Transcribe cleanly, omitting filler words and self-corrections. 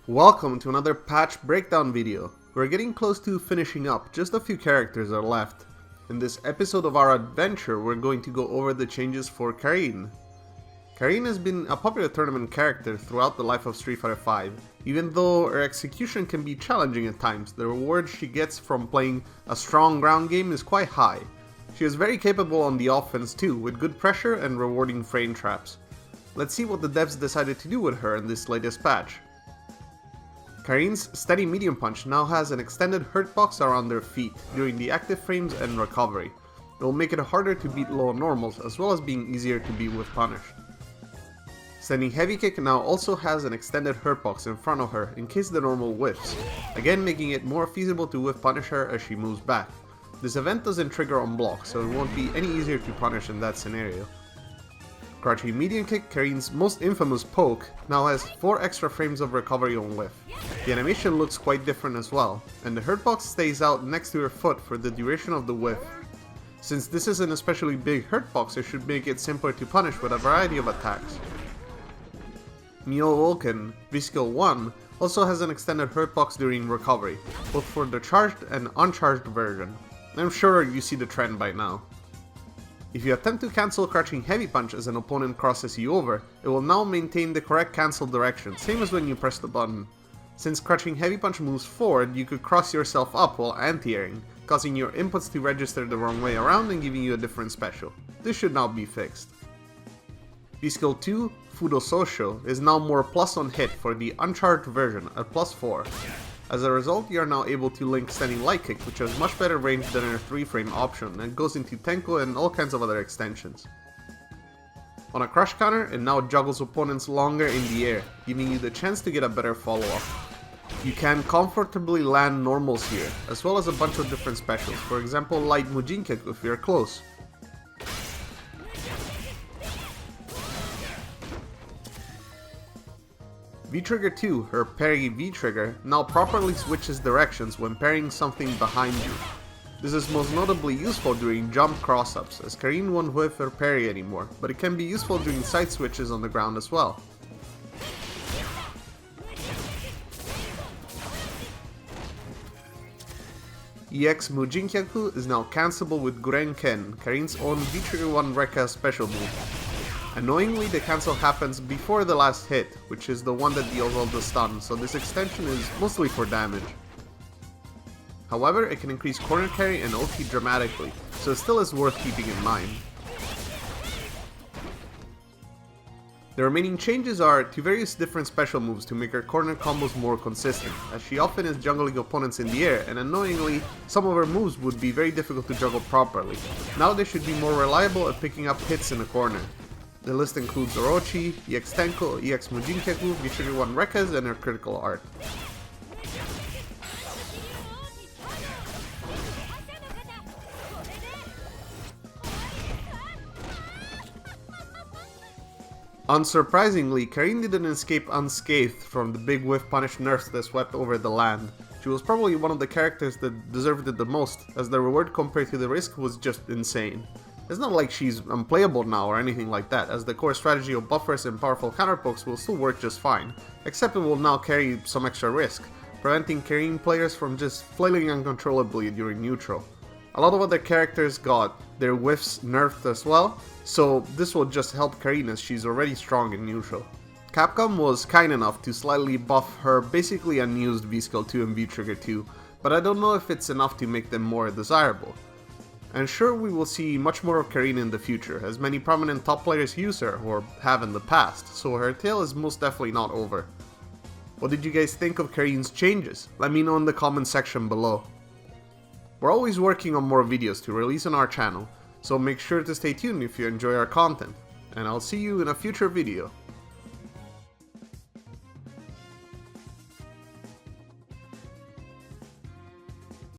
Welcome to another patch breakdown video. We're getting close to finishing up, just a few characters are left. In this episode of our adventure, we're going to go over the changes for Karin. Karin has been a popular tournament character throughout the life of Street Fighter V. Even though her execution can be challenging at times, the reward she gets from playing a strong ground game is quite high. She is very capable on the offense too, with good pressure and rewarding frame traps. Let's see what the devs decided to do with her in this latest patch. Karin's steady medium punch now has an extended HURTBOX around their feet during the active frames and recovery. It will make it harder to beat low normals as well as being easier to beat with punish. Standing heavy kick now also has an extended HURTBOX in front of her in case the normal whiffs, again making it more feasible to whiff punish her as she moves back. This event doesn't trigger on block, so it won't be any easier to punish in that scenario. Crouching medium kick, Karin's most infamous poke, now has 4 extra frames of recovery on whiff. The animation looks quite different as well, and the HURTBOX stays out next to her foot for the duration of the whiff. Since this is an especially big HURTBOX, it should make it simpler to punish with a variety of attacks. Vulcan, V-Skill 1, also has an extended HURTBOX during recovery, both for the charged and uncharged version. I'm sure you see the trend by now. If you attempt to cancel Crouching Heavy Punch as an opponent crosses you over, it will now maintain the correct cancel direction, same as when you press the button. Since Crouching Heavy Punch moves forward, you could cross yourself up while anti-airing, causing your inputs to register the wrong way around and giving you a different special. This should now be fixed. V-Skill 2, Fudo Sosho, is now more plus on hit for the uncharged version at +4. As a result, you are now able to link Standing Light Kick, which has much better range than her 3-frame option and goes into Tenko and all kinds of other extensions. On a crush counter, it now juggles opponents longer in the air, giving you the chance to get a better follow-up. You can comfortably land normals here, as well as a bunch of different specials, for example light MUJINKYAKU if you're close. V-Trigger 2, her parry V-Trigger, now properly switches directions when parrying something behind you. This is most notably useful during jump cross-ups, as Karin won't whiff her parry anymore, but it can be useful during side switches on the ground as well. EX MUJINKYAKU is now cancelable with Guren Ken, Karin's own V-Trigger 1 REKKAS special move. Annoyingly, the cancel happens before the last hit, which is the one that deals all the stun, so this extension is mostly for damage. However, it can increase corner carry and OP dramatically, so it still is worth keeping in mind. The remaining changes are to various different special moves to make her corner combos more consistent, as she often is juggling opponents in the air, and annoyingly, some of her moves would be very difficult to juggle properly. Now they should be more reliable at picking up hits in the corner. The list includes Orochi, EX Tenko, EX MUJINKYAKU, V-Trigger 1 REKKAS, and her critical art. Unsurprisingly, Karin didn't escape unscathed from the big whiff punish nerfs that swept over the land. She was probably one of the characters that deserved it the most, as the reward compared to the risk was just insane. It's not like she's unplayable now or anything like that, as the core strategy of buffers and powerful counterpokes will still work just fine, except it will now carry some extra risk, preventing Karin players from just flailing uncontrollably during neutral. A lot of other characters got their whiffs nerfed as well, so this will just help Karin as she's already strong in neutral. Capcom was kind enough to slightly buff her basically unused V-Skill 2 and V-Trigger 2, but I don't know if it's enough to make them more desirable. And sure, we will see much more of Karin in the future, as many prominent top players use her, or have in the past, so her tale is most definitely not over. What did you guys think of Karin's changes? Let me know in the comment section below. We're always working on more videos to release on our channel, so make sure to stay tuned if you enjoy our content, and I'll see you in a future video.